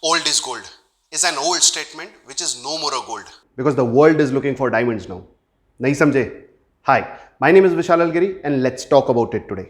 Old is gold is an old statement which is no more a gold. Because the world is looking for diamonds now. नहीं समझे? Hi, my name is Vishal Algiri and let's talk about it today.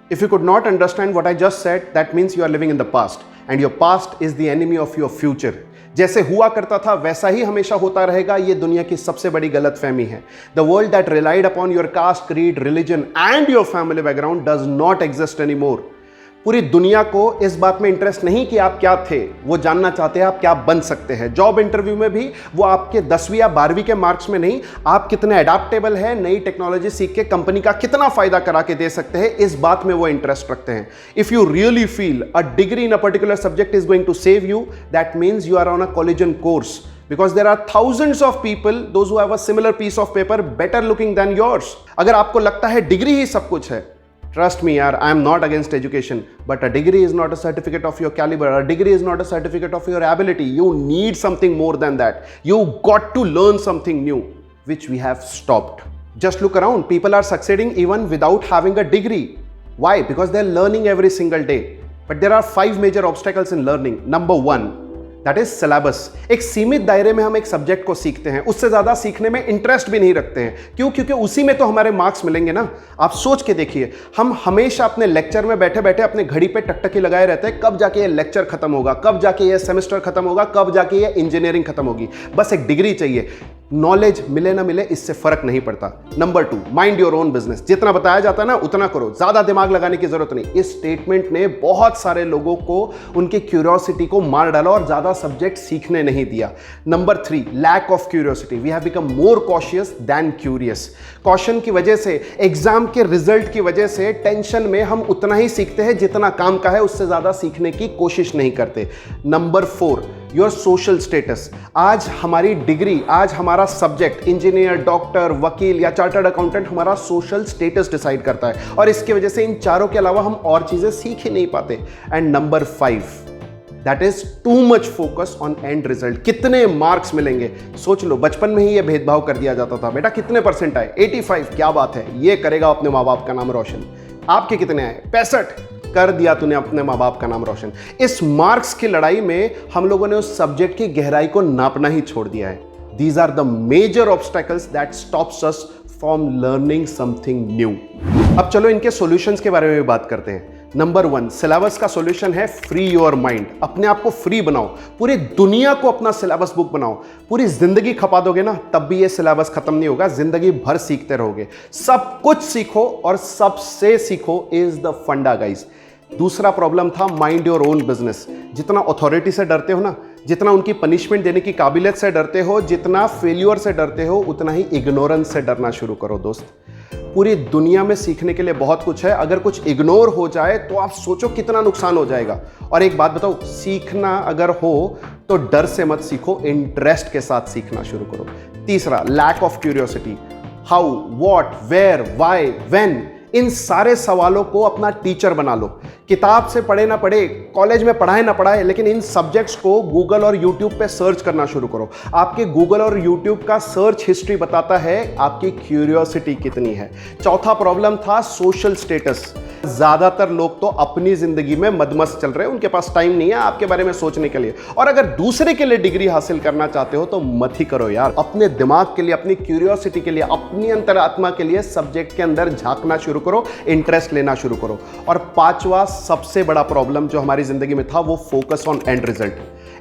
If you could not understand what I just said, that means you are living in the past and your past is the enemy of your future. जैसे हुआ करता था वैसा ही हमेशा होता रहेगा, ये दुनिया की सबसे बड़ी गलतफहमी है. The world that relied upon your caste, creed, religion and your family background does not exist anymore. पूरी दुनिया को इस बात में इंटरेस्ट नहीं कि आप क्या थे, वो जानना चाहते हैं आप क्या बन सकते हैं. जॉब इंटरव्यू में भी वो आपके 10वीं या 12वीं के मार्क्स में नहीं, आप कितने अडेप्टेबल है, नई टेक्नोलॉजी सीख के कंपनी का कितना फायदा करा के दे सकते हैं, इस बात में वो इंटरेस्ट रखते हैं. If you really feel a degree in a particular subject is going to save you, that means you are on a collision course. Because there are thousands of people, those who have a similar piece of paper, better looking than yours. अगर आपको लगता है degree ही सब कुछ है, trust me yaar, I am not against education, but a degree is not a certificate of your caliber. A degree is not a certificate of your ability. You need something more than that. You got to learn something new, which we have stopped. Just look around. People are succeeding even without having a degree. Why? Because they're learning every single day. But there are 5 major obstacles in learning. Number 1, that is syllabus. एक सीमित दायरे में हम एक subject को सीखते हैं, उससे ज़्यादा सीखने में इंटरेस्ट भी नहीं रखते हैं. क्यों? क्योंकि उसी में तो हमारे मार्क्स मिलेंगे ना. आप सोच के देखिए, हम हमेशा अपने लेक्चर में बैठे बैठे अपने घड़ी पे टकटकी लगाए रहते हैं, कब जाके ये लेक्चर खत्म होगा, कब जाके ये सेमेस्टर खत्म होगा, कब जाके ये इंजीनियरिंग खत्म होगी. बस एक डिग्री चाहिए. नॉलेज मिले ना मिले इससे फर्क नहीं पड़ता. Number 2, mind your own business. जितना बताया जाता है ना उतना करो, ज्यादा दिमाग लगाने की जरूरत नहीं. इस स्टेटमेंट ने बहुत सारे लोगों को उनकी क्यूरियोसिटी को मार डाला और ज्यादा सब्जेक्ट सीखने नहीं दिया. Number 3, lack of curiosity. We have become more cautious than curious. Caution की वजह से, एग्जाम के रिजल्ट की वजह से टेंशन में हम उतना ही सीखते हैं जितना काम का है, उससे ज्यादा सीखने की कोशिश नहीं करते. Number 4, your social status. आज हमारी डिग्री, आज हमारा सब्जेक्ट, इंजीनियर, डॉक्टर, वकील या चार्टर्ड अकाउंटेंट हमारा सोशल स्टेटस डिसाइड करता है और इसकी वजह से इन चारों के अलावा हम और चीजें सीख ही नहीं पाते. And number 5, that is too much focus on and result. कितने मार्क्स मिलेंगे. सोच लो, बचपन में ही ये भेदभाव कर दिया जाता था, बेटा कितने परसेंट आए, 85, क्या बात है, ये करेगा अपने माँ बाप का नाम रोशन. आपके कितने आए, 65, कर दिया तूने अपने माँ बाप का नाम रोशन. इस मार्क्स की लड़ाई में हम लोगों ने उस सब्जेक्ट की गहराई को नापना ही छोड़ दिया है. These are the major obstacles that stops us from learning something new. अब चलो इनके सॉल्यूशंस के बारे में भी बात करते हैं. नंबर 1, सिलेबस का सॉल्यूशन है फ्री योर माइंड. अपने आप को फ्री बनाओ, पूरी दुनिया को अपना सिलेबस बुक बनाओ. पूरी जिंदगी खपा दोगे ना तब भी ये सिलेबस खत्म नहीं होगा, जिंदगी भर सीखते रहोगे. सब कुछ सीखो और सबसे सीखो इज द फंडा गाइज. दूसरा प्रॉब्लम था माइंड योर ओन बिजनेस. जितना अथॉरिटी से डरते हो ना, जितना उनकी पनिशमेंट देने की काबिलियत से डरते हो, जितना फेल्योर से डरते हो, उतना ही इग्नोरेंस से डरना शुरू करो दोस्त. पूरी दुनिया में सीखने के लिए बहुत कुछ है. अगर कुछ इग्नोर हो जाए तो आप सोचो कितना नुकसान हो जाएगा. और एक बात बताओ, सीखना अगर हो तो डर से मत सीखो, इंटरेस्ट के साथ सीखना शुरू करो. तीसरा, lack of curiosity. How, what, where, why, when, इन सारे सवालों को अपना टीचर बना लो. किताब से पढ़े ना पढ़े, कॉलेज में पढ़ाए ना पढ़ाए, लेकिन इन सब्जेक्ट्स को गूगल और यूट्यूब पे सर्च करना शुरू करो. आपके गूगल और यूट्यूब का सर्च हिस्ट्री बताता है आपकी क्यूरियोसिटी कितनी है. चौथा प्रॉब्लम था सोशल स्टेटस. ज्यादातर लोग तो अपनी जिंदगी में मदमस्त चल रहे हैं, उनके पास टाइम नहीं है आपके बारे में सोचने के लिए. और अगर दूसरे के लिए डिग्री हासिल करना चाहते हो तो मत ही करो यार. अपने दिमाग के लिए, अपनी क्यूरियोसिटी के लिए, अपनी अंतरात्मा के लिए सब्जेक्ट के अंदर झांकना शुरू करो, इंटरेस्ट लेना शुरू करो. और 5वां सबसे बड़ा प्रॉब्लम जो हमारी जिंदगी में था वो focus on and result.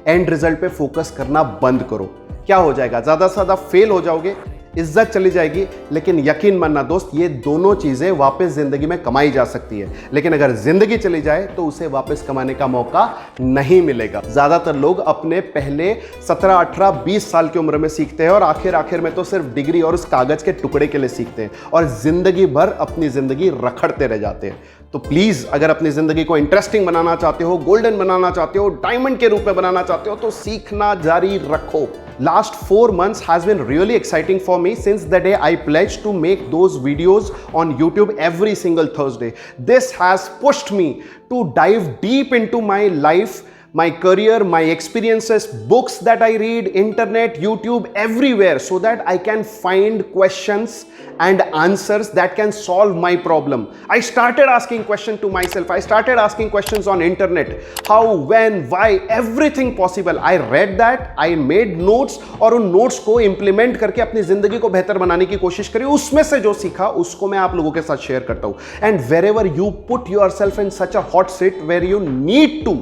And result पे फोकस करना बंद करो. क्या हो जाएगा, ज्यादा से ज्यादा फेल हो जाओगे, इज्जत चली जाएगी. लेकिन यकीन मानना दोस्त, ये दोनों चीजें वापस जिंदगी में कमाई जा सकती है, लेकिन अगर जिंदगी चली जाए तो उसे वापस कमाने का मौका नहीं मिलेगा. ज्यादातर लोग अपने पहले 17, 18, 20 साल की उम्र में सीखते हैं और आखिर में तो सिर्फ डिग्री और उस कागज के टुकड़े के लिए सीखते हैं और जिंदगी भर अपनी जिंदगी रखड़ते रह जाते हैं. तो प्लीज, अगर अपनी जिंदगी को इंटरेस्टिंग बनाना चाहते हो, गोल्डन बनाना चाहते हो, डायमंड के रूप में बनाना चाहते हो, तो सीखना जारी रखो. Last 4 months has been really exciting for me since the day I pledged to make those videos on YouTube every single Thursday. This has pushed me to dive deep into my life, my career, my experiences, books that I read, internet, YouTube, everywhere, so that I can find questions and answers that can solve my problem. I started asking questions to myself. I started asking questions on internet. How, when, why, everything possible. I read that, I made notes और उन notes को implement करके अपनी जिंदगी को बेहतर बनाने की कोशिश करी. उसमें से जो सीखा उसको मैं आप लोगों के साथ शेयर करता हूं. And wherever you put yourself in such a hot seat where you need to,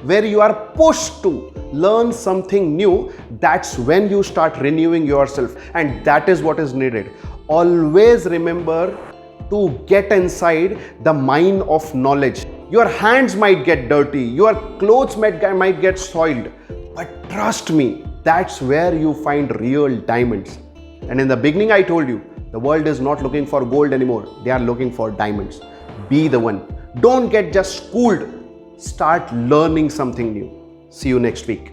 where you are pushed to learn something new, that's when you start renewing yourself, and that is what is needed. Always remember to get inside the mine of knowledge. Your hands might get dirty, your clothes might get soiled, but trust me, that's where you find real diamonds. And in the beginning I told you, the world is not looking for gold anymore, they are looking for diamonds. Be the one. Don't get just schooled. Start learning something new. See you next week.